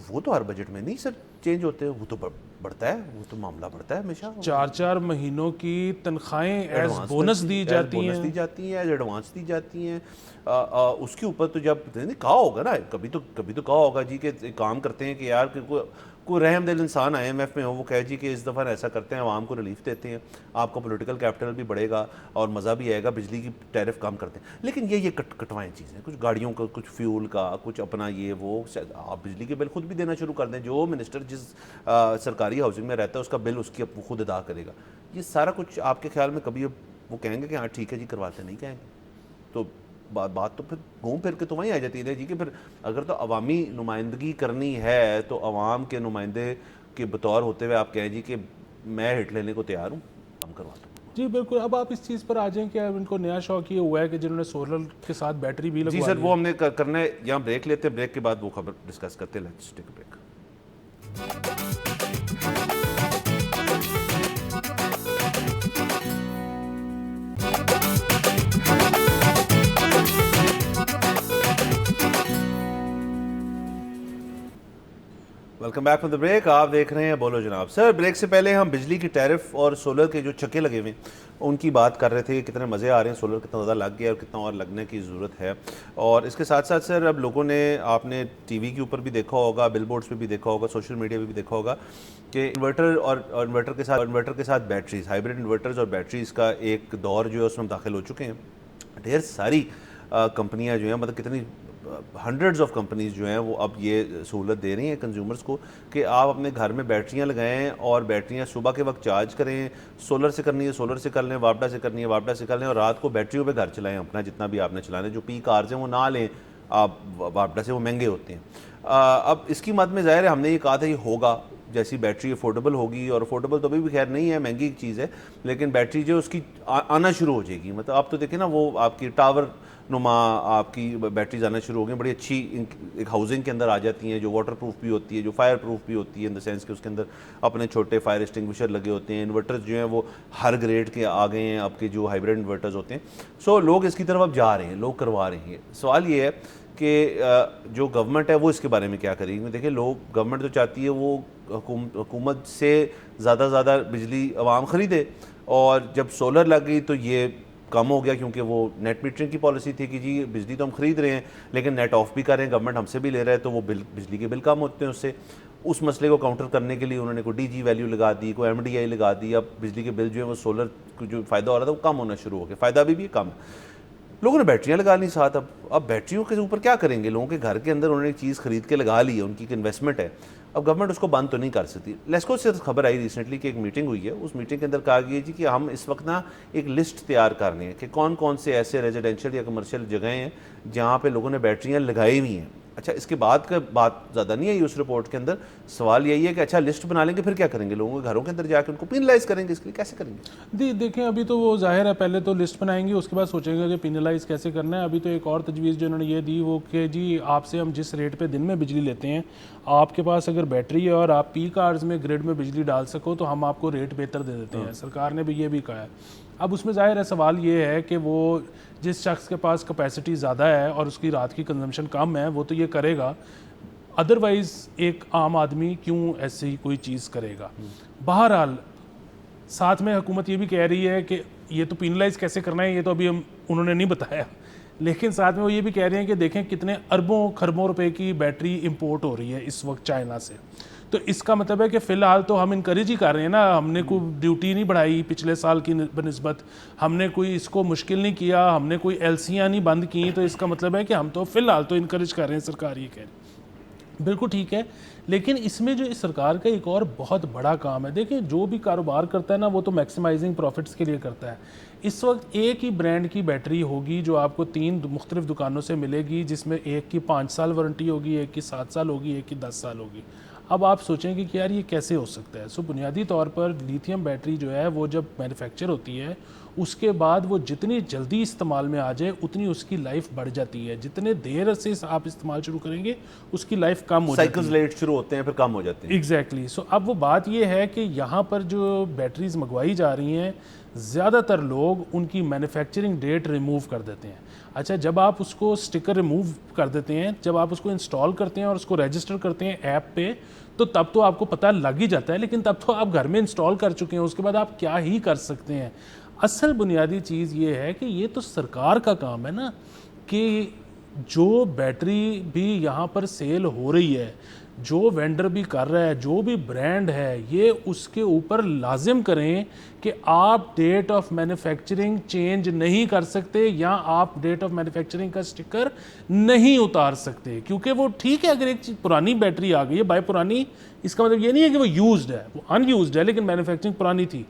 A: وہ تو ہر بجٹ میں نہیں سر چینج ہوتے ہیں, وہ تو بڑھتا ہے, وہ تو معاملہ بڑھتا ہے ہمیشہ.
B: 4 مہینوں کی تنخواہیں ایز بونس دی جاتی ہیں,
A: ایز ایڈوانس دی جاتی ہیں. اس کے اوپر تو جب کہا ہوگا نا, کبھی تو کہا ہوگا جی کہ کام کرتے ہیں کہ یار کوئی رحم دل انسان آئی ایم ایف میں ہو, وہ کہے جی کہ اس دفعہ ایسا کرتے ہیں, عوام کو ریلیف دیتے ہیں, آپ کا پولیٹیکل کیپٹل بھی بڑھے گا اور مزہ بھی آئے گا, بجلی کی ٹیرف کم کرتے ہیں. لیکن یہ کٹوائیں چیزیں, کچھ گاڑیوں کا, کچھ فیول کا, کچھ اپنا یہ وہ, آپ بجلی کے بل خود بھی دینا شروع کر دیں. جو منسٹر جس سرکاری ہاؤسنگ میں رہتا ہے اس کا بل اس کی خود ادا کرے گا. یہ سارا کچھ آپ کے خیال میں کبھی وہ کہیں گے کہ ہاں ٹھیک ہے جی کرواتے, نہیں کہیں گے. تو بات تو پھر گھوم پھر کے تو وہیں آ جاتی ہے جی کہ پھر اگر تو عوامی نمائندگی کرنی ہے تو عوام کے نمائندے کے بطور ہوتے ہوئے آپ کہیں جی کہ میں ہٹ لینے کو تیار ہوں, ہم کرواتا ہوں.
B: جی بالکل. اب آپ اس چیز پر آ جائیں کہ ان کو نیا شوق یہ ہوا ہے کہ جنہوں نے سولر کے ساتھ بیٹری بھی لگوا.
A: جی سر وہ ہم نے کرنا ہے, یہاں بریک لیتے ہیں, بریک کے بعد وہ خبر ڈسکس کرتے ہیں. Let's take a break. Welcome back from the break. آپ دیکھ رہے ہیں بولو جناب. سر بریک سے پہلے ہم بجلی کی ٹیرف اور سولر کے جو چکے لگے ہوئے ہیں ان کی بات کر رہے تھے. کتنے مزے آ رہے ہیں, سولر کتنا زیادہ لگ گیا اور کتنا اور لگنے کی ضرورت ہے. اور اس کے ساتھ ساتھ سر اب لوگوں نے, آپ نے ٹی وی کے اوپر بھی دیکھا ہوگا, بل بورڈز پہ بھی دیکھا ہوگا, سوشل میڈیا پہ بھی دیکھا ہوگا کہ انورٹر اور انورٹر کے ساتھ بیٹریز, ہائیبرڈ انورٹرز اور بیٹریز کا ایک دور جو ہے اس میں ہم داخل ہو چکے ہیں. ڈھیر ساری کمپنیاں جو ہیں, مطلب کتنی ہنڈریڈز آف کمپنیز جو ہیں وہ اب یہ سہولت دے رہی ہیں کنزیومرز کو کہ آپ اپنے گھر میں بیٹریاں لگائیں اور بیٹریاں صبح کے وقت چارج کریں. سولر سے کرنی ہے سولر سے کر لیں, وابڈا سے کرنی ہے وابڈا سے کر لیں, اور رات کو بیٹریوں پہ گھر چلائیں اپنا جتنا بھی آپ نے چلانا ہے. جو پی کارز ہیں وہ نہ لیں آپ وابڈا سے, وہ مہنگے ہوتے ہیں. اب اس کی مد میں ظاہر ہے ہم نے یہ کہا تھا یہ ہوگا جیسی بیٹری افورڈیبل ہوگی, اور افورڈیبل تو ابھی بھی خیر نہیں ہے, مہنگی چیز ہے, لیکن بیٹری جو اس کی آنا شروع ہو جائے گی. مطلب آپ تو دیکھیں نا وہ آپ کی ٹاور نما آپ کی بیٹریز آنا شروع ہو گئی, بڑی اچھی ایک ہاؤسنگ کے اندر آ جاتی ہیں, جو واٹر پروف بھی ہوتی ہے, جو فائر پروف بھی ہوتی ہے, ان دا سینس کہ اس کے اندر اپنے چھوٹے فائر ایکسٹنگوشر لگے ہوتے ہیں. انورٹرز جو ہیں وہ ہر گریڈ کے آ گئے ہیں آپ کے جو ہائیبرڈ انورٹرز ہوتے ہیں. سو لوگ اس کی طرف اب جا رہے ہیں, لوگ کروا رہے ہیں. سوال یہ ہے کہ جو گورنمنٹ ہے وہ اس کے بارے میں کیا کرے گی. دیکھیں لوگ, گورنمنٹ جو چاہتی ہے وہ حکومت سے زیادہ بجلی عوام خریدے, اور جب سولر لگ گئی تو یہ کم ہو گیا کیونکہ وہ نیٹ میٹرنگ کی پالیسی تھی کہ جی بجلی تو ہم خرید رہے ہیں لیکن نیٹ آف بھی کر رہے ہیں, گورنمنٹ ہم سے بھی لے رہا ہے, تو وہ بجلی کے بل کم ہوتے ہیں اس سے. اس مسئلے کو کاؤنٹر کرنے کے لیے انہوں نے کوئی ڈی جی ویلیو لگا دی, کوئی ایم ڈی آئی لگا دی. اب بجلی کے بل جو ہیں وہ سولر کو جو فائدہ ہو رہا تھا وہ کم ہونا شروع ہو گیا, فائدہ بھی کم. لوگوں نے بیٹریاں لگا لی ساتھ. اب بیٹریوں کے اوپر کیا کریں گے؟ لوگوں کے گھر کے اندر انہوں نے ایک چیز خرید کے لگا لی ہے, ان کی ایک انویسٹمنٹ ہے, اب گورنمنٹ اس کو بند تو نہیں کر سکتی. لیسکو سے خبر آئی ریسنٹلی کہ ایک میٹنگ ہوئی ہے, اس میٹنگ کے اندر کہا گیا جی کہ ہم اس وقت نا ایک لسٹ تیار کر رہے ہیں کہ کون کون سے ایسے ریزیڈینشیل یا کمرشل جگہیں ہیں جہاں پہ لوگوں نے بیٹریاں لگائی ہوئی ہیں. اچھا اس کے بعد کا بات زیادہ نہیں ہے اس رپورٹ کے اندر. سوال یہی ہے کہ اچھا لسٹ بنا لیں گے پھر کیا کریں گے؟ لوگوں کے گھروں کے اندر جا کے ان کو پینلائز کریں گے, اس کے لیے کیسے کریں گے؟
B: دیکھیں ابھی تو وہ ظاہر ہے پہلے تو لسٹ بنائیں گے, اس کے بعد سوچیں گے کہ پینلائز کیسے کرنا ہے. ابھی تو ایک اور تجویز جو انہوں نے یہ دی وہ کہ جی آپ سے ہم جس ریٹ پہ دن میں بجلی لیتے ہیں, آپ کے پاس اگر بیٹری ہے اور آپ پیک آورز میں گریڈ میں بجلی ڈال سکو تو ہم آپ کو ریٹ بہتر دے دیتے ہیں. سرکار نے بھی یہ بھی کہا ہے. اب اس میں ظاہر ہے سوال یہ ہے کہ وہ جس شخص کے پاس کیپیسٹی زیادہ ہے اور اس کی رات کی کنزمپشن کم ہے وہ تو یہ کرے گا, ادروائز ایک عام آدمی کیوں ایسی کوئی چیز کرے گا. بہرحال ساتھ میں حکومت یہ بھی کہہ رہی ہے کہ یہ تو پینلائز کیسے کرنا ہے یہ تو ابھی انہوں نے نہیں بتایا, لیکن ساتھ میں وہ یہ بھی کہہ رہے ہیں کہ دیکھیں کتنے اربوں خربوں روپے کی بیٹری امپورٹ ہو رہی ہے اس وقت چائنا سے. تو اس کا مطلب ہے کہ فی الحال تو ہم انکریج ہی کر رہے ہیں نا, ہم نے کوئی ڈیوٹی نہیں بڑھائی پچھلے سال کی بنسبت, ہم نے کوئی اس کو مشکل نہیں کیا, ہم نے کوئی ایل سیاں نہیں بند کی, تو اس کا مطلب ہے کہ ہم تو فی الحال تو انکریج کر رہے ہیں. سرکار یہ کہہ رہی ہے بالکل ٹھیک ہے, لیکن اس میں جو اس سرکار کا ایک اور بہت بڑا کام ہے. دیکھیں جو بھی کاروبار کرتا ہے نا وہ تو میکسیمائزنگ پروفٹس کے لیے کرتا ہے. اس وقت ایک ہی برانڈ کی بیٹری ہوگی جو آپ کو 3 مختلف دکانوں سے ملے گی, جس میں ایک کی 5 سال وارنٹی ہوگی, ایک کی 7 سال ہوگی, ایک کی 10 سال ہوگی. اب آپ سوچیں گے کہ یار یہ کیسے ہو سکتا ہے؟ بنیادی طور پر لیتھیم بیٹری جو ہے وہ جب مینوفیکچر ہوتی ہے اس کے بعد وہ جتنی جلدی استعمال میں آ جائے اتنی اس کی لائف بڑھ جاتی ہے. جتنے دیر سے آپ استعمال شروع کریں گے اس کی لائف کم ہو جاتی ہے,
A: سائیکلز لیٹ شروع ہوتے ہیں پھر کم ہو جاتے ہیں.
B: ایگزیکٹلی. سو اب وہ بات یہ ہے کہ یہاں پر جو بیٹریز منگوائی جا رہی ہیں زیادہ تر لوگ ان کی مینوفیکچرنگ ڈیٹ ریموو کر دیتے ہیں. اچھا جب آپ اس کو سٹیکر ریموو کر دیتے ہیں, جب آپ اس کو انسٹال کرتے ہیں اور اس کو رجسٹر کرتے ہیں ایپ پہ, تو تب تو آپ کو پتہ لگ ہی جاتا ہے, لیکن تب تو آپ گھر میں انسٹال کر چکے ہیں, اس کے بعد آپ کیا ہی کر سکتے ہیں. اصل بنیادی چیز یہ ہے کہ یہ تو سرکار کا کام ہے نا کہ جو بیٹری بھی یہاں پر سیل ہو رہی ہے, جو وینڈر بھی کر رہا ہے, جو بھی برانڈ ہے, یہ اس کے اوپر لازم کریں کہ آپ ڈیٹ آف مینوفیکچرنگ چینج نہیں کر سکتے یا آپ ڈیٹ آف مینوفیکچرنگ کا سٹیکر نہیں اتار سکتے. کیونکہ وہ ٹھیک ہے اگر ایک پرانی بیٹری آ گئی ہے, بائی پرانی اس کا مطلب یہ نہیں ہے کہ وہ یوزڈ ہے, وہ ان یوزڈ ہے لیکن مینوفیکچرنگ پرانی تھی.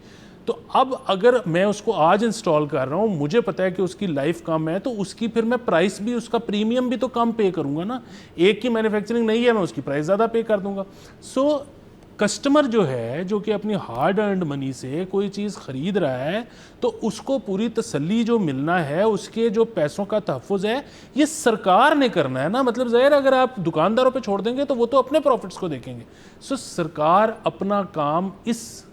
B: تو اب اگر میں اس کو آج انسٹال کر رہا ہوں, مجھے پتا ہے کہ اس کی لائف کم ہے, تو اس کی پھر میں پرائس بھی, اس کا پریمیم بھی تو کم پے کروں گا نا. ایک کی مینوفیکچرنگ نہیں ہے, میں اس کی پرائس زیادہ پے کر دوں گا. سو کسٹمر جو ہے جو کہ اپنی ہارڈ ارنڈ منی سے کوئی چیز خرید رہا ہے, تو اس کو پوری تسلی جو ملنا ہے, اس کے جو پیسوں کا تحفظ ہے, یہ سرکار نے کرنا ہے نا. مطلب ظاہر اگر آپ دکانداروں پہ چھوڑ دیں گے تو وہ تو اپنے پروفٹس کو دیکھیں گے. سو سرکار اپنا کام اس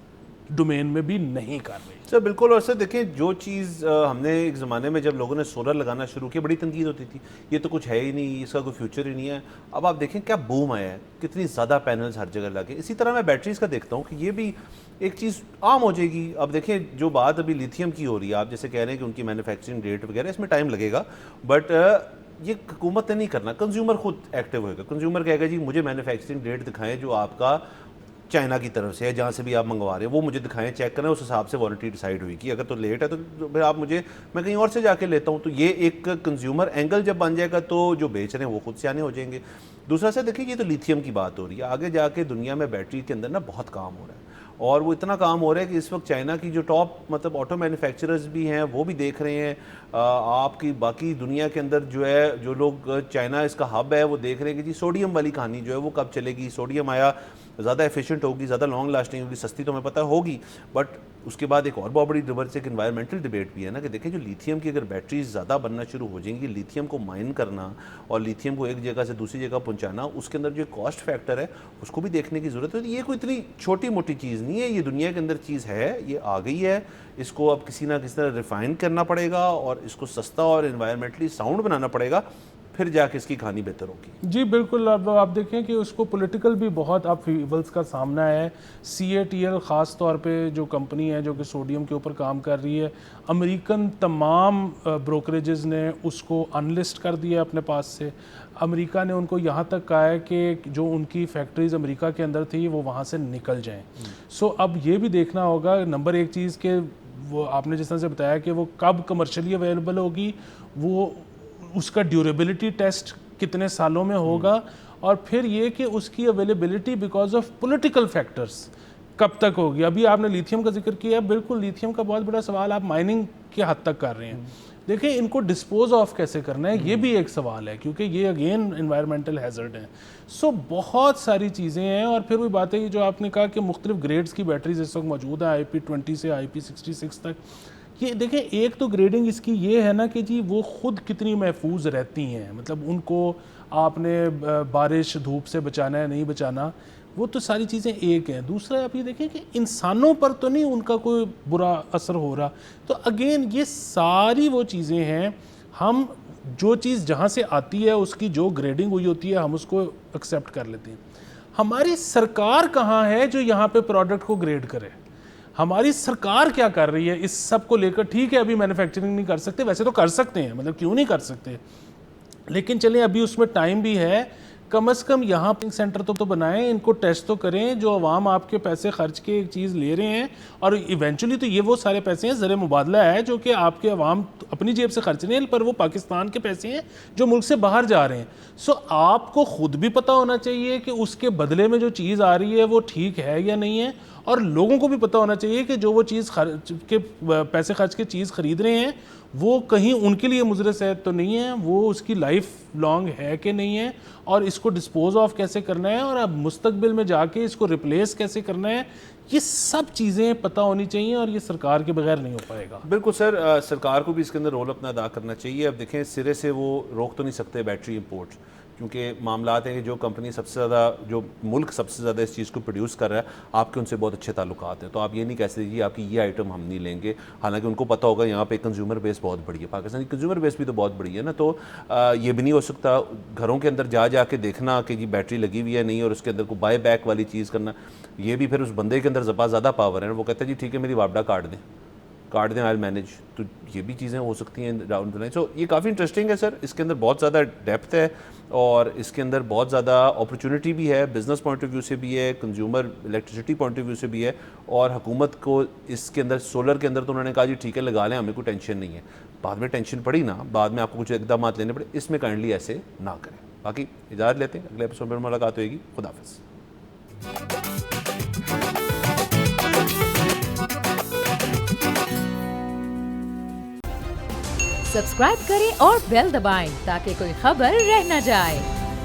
B: ڈومین میں بھی نہیں کر رہی.
A: سر بالکل. اور سر دیکھیں جو چیز ہم نے ایک زمانے میں جب لوگوں نے سولر لگانا شروع کیا بڑی تنقید ہوتی تھی, یہ تو کچھ ہے ہی نہیں, اس کا کوئی فیوچر ہی نہیں ہے. اب آپ دیکھیں کیا بوم آیا ہے, کتنی زیادہ پینلز ہر جگہ لگے. اسی طرح میں بیٹریز کا دیکھتا ہوں کہ یہ بھی ایک چیز عام ہو جائے گی. اب دیکھیں جو بات ابھی لیتھیم کی ہو رہی ہے, آپ جیسے کہہ رہے ہیں کہ ان کی مینوفیکچرنگ ڈیٹ وغیرہ, اس میں ٹائم لگے گا, بٹ یہ حکومت نے نہیں کرنا, کنزیومر خود ایکٹیو ہوئے گا. کنزیومر کہے گا جی مجھے مینوفیکچرنگ ڈیٹ دکھائیں جو آپ کا چائنا کی طرف سے ہے, جہاں سے بھی آپ منگوا رہے ہیں وہ مجھے دکھائیں, چیک کریں, اس حساب سے وارنٹی ڈیسائیڈ ہوئی کی. اگر تو لیٹ ہے تو پھر آپ مجھے, میں کہیں اور سے جا کے لیتا ہوں. تو یہ ایک کنزیومر اینگل جب بن جائے گا تو جو بیچ رہے ہیں وہ خود سیانے ہو جائیں گے. دوسرا سے دیکھیں یہ تو لیتھیم کی بات ہو رہی ہے, آگے جا کے دنیا میں بیٹری کے اندر نا بہت کام ہو رہا ہے, اور وہ اتنا کام ہو رہا ہے کہ اس وقت چائنا کی جو ٹاپ مطلب آٹو مینوفیکچررز بھی ہیں وہ بھی دیکھ رہے ہیں. آپ کی باقی دنیا کے اندر جو ہے جو لوگ چائنا اس کا ہب ہے وہ دیکھ رہے ہیں کہ جی سوڈیم والی کہانی جو ہے وہ کب چلے گی. سوڈیم آیا زیادہ ایفیشینٹ ہوگی, زیادہ لانگ لاسٹنگ ہوگی, سستی تو ہمیں پتہ ہوگی, بٹ اس کے بعد ایک اور بہت بڑی ڈبرس ایک انوائرمنٹل ڈبیٹ بھی ہے نا کہ دیکھیں جو لیتھیم کی اگر بیٹریز زیادہ بننا شروع ہو جائیں گی, لیتھیم کو مائن کرنا اور لیتھیم کو ایک جگہ سے دوسری جگہ پہنچانا, اس کے اندر جو کاسٹ فیکٹر ہے اس کو بھی دیکھنے کی ضرورت ہے. یہ کوئی اتنی چھوٹی موٹی چیز نہیں ہے, یہ دنیا کے اندر چیز ہے, یہ آ گئی ہے, اس کو اب کسی نہ کسی طرح ریفائن کرنا پڑے گا اور اس کو سستا اور انوائرمنٹلی ساؤنڈ بنانا پڑے گا, پھر جا کے اس کی کہانی بہتر ہوگی.
B: جی بالکل. اب آپ دیکھیں کہ اس کو پولیٹیکل بھی بہت اب فیولز کا سامنا ہے. CATL خاص طور پہ جو کمپنی ہے جو کہ سوڈیم کے اوپر کام کر رہی ہے, امریکن تمام بروکریجز نے اس کو انلسٹ کر دیا اپنے پاس سے. امریکہ نے ان کو یہاں تک کہا ہے کہ جو ان کی فیکٹریز امریکہ کے اندر تھی وہ وہاں سے نکل جائیں. سو اب یہ بھی دیکھنا ہوگا نمبر ایک چیز کہ وہ آپ نے جس طرح سے بتایا کہ وہ کب کمرشلی اویلیبل ہوگی, وہ اس کا ڈیوریبلٹی ٹیسٹ کتنے سالوں میں ہوگا, اور پھر یہ کہ اس کی availability because of political factors کب تک ہوگی. ابھی آپ نے لیتھیم کا ذکر کیا, بالکل لیتھیم کا بہت بڑا سوال آپ مائننگ کے حد تک کر رہے ہیں. دیکھیں ان کو ڈسپوز آف کیسے کرنا ہے یہ بھی ایک سوال ہے, کیونکہ یہ اگین انوائرمنٹل ہیزرڈ ہیں. سو بہت ساری چیزیں ہیں. اور پھر وہی بات ہے جو آپ نے کہا کہ مختلف گریڈز کی بیٹریز اس وقت موجود ہیں, IP20 سے IP66 تک. یہ دیکھیں ایک تو گریڈنگ اس کی یہ ہے نا کہ جی وہ خود کتنی محفوظ رہتی ہیں, مطلب ان کو آپ نے بارش دھوپ سے بچانا ہے نہیں بچانا, وہ تو ساری چیزیں ایک ہیں. دوسرا آپ یہ دیکھیں کہ انسانوں پر تو نہیں ان کا کوئی برا اثر ہو رہا. تو اگین یہ ساری وہ چیزیں ہیں, ہم جو چیز جہاں سے آتی ہے اس کی جو گریڈنگ ہوئی ہوتی ہے ہم اس کو ایکسیپٹ کر لیتے ہیں. ہماری سرکار کہاں ہے جو یہاں پہ پروڈکٹ کو گریڈ کرے؟ ہماری سرکار کیا کر رہی ہے اس سب کو لے کر؟ ٹھیک ہے ابھی مینوفیکچرنگ نہیں کر سکتے, ویسے تو کر سکتے ہیں, مطلب کیوں نہیں کر سکتے, لیکن چلیں ابھی اس میں ٹائم بھی ہے. کم از کم یہاں پہ سینٹر تو بنائیں, ان کو ٹیسٹ تو کریں. جو عوام آپ کے پیسے خرچ کے ایک چیز لے رہے ہیں, اور ایونچولی تو یہ وہ سارے پیسے ہیں, زر مبادلہ ہے جو کہ آپ کے عوام اپنی جیب سے خرچ رہے ہیں, پر وہ پاکستان کے پیسے ہیں جو ملک سے باہر جا رہے ہیں. سو آپ کو خود بھی پتہ ہونا چاہیے کہ اس کے بدلے میں جو چیز آ رہی ہے وہ ٹھیک ہے یا نہیں ہے, اور لوگوں کو بھی پتہ ہونا چاہیے کہ جو وہ چیز کے پیسے خرچ کے چیز خرید رہے ہیں وہ کہیں ان کے لیے مضر صحت تو نہیں ہے, وہ اس کی لائف لانگ ہے کہ نہیں ہے, اور اس کو ڈسپوز آف کیسے کرنا ہے, اور اب مستقبل میں جا کے اس کو ریپلیس کیسے کرنا ہے. یہ سب چیزیں پتہ ہونی چاہیے, اور یہ سرکار کے بغیر نہیں ہو پائے گا.
A: بالکل سر, سرکار کو بھی اس کے اندر رول اپنا ادا کرنا چاہیے. اب دیکھیں سرے سے وہ روک تو نہیں سکتے بیٹری امپورٹ, کیونکہ معاملات ہیں کہ جو کمپنی سب سے زیادہ, جو ملک سب سے زیادہ اس چیز کو پروڈیوس کر رہا ہے, آپ کے ان سے بہت اچھے تعلقات ہیں, تو آپ یہ نہیں کہہ سکتے جی آپ کی یہ آئٹم ہم نہیں لیں گے, حالانکہ ان کو پتہ ہوگا یہاں پہ کنزیومر بیس بہت بڑی ہے, پاکستانی کنزیومر بیس بھی تو بہت بڑی ہے نا. تو یہ بھی نہیں ہو سکتا گھروں کے اندر جا کے دیکھنا کہ جی بیٹری لگی ہوئی ہے نہیں, اور اس کے اندر کو بائی بیک والی چیز کرنا, یہ بھی پھر اس بندے کے اندر زیادہ پاور ہے, وہ کہتا ہے جی ٹھیک ہے میری وابڈا کاٹ دیں آئی مینیج. تو یہ بھی چیزیں ہو سکتی ہیں ڈاؤن دی لائن. سو یہ کافی انٹرسٹنگ ہے سر, اس کے اندر بہت زیادہ ڈیپتھ ہے, اور اس کے اندر بہت زیادہ اپرچونٹی بھی ہے, بزنس پوائنٹ آف ویو سے بھی ہے, consumer electricity point of view سے بھی ہے. اور حکومت کو اس کے اندر سولر کے اندر تو انہوں نے کہا جی ٹھیک ہے لگا لیں, ہمیں کوئی ٹینشن نہیں ہے. بعد میں ٹینشن پڑی نا, بعد میں آپ کو کچھ اقدامات لینے پڑے, اس میں کائنڈلی ایسے نہ کریں. باقی اجازت لیتے ہیں, اگلے ایپیسوڈ میں ملاقات ہوئے گی. خدا حافظ.
C: سبسکرائب کریں اور بیل دبائیں تاکہ کوئی خبر رہ نہ جائے.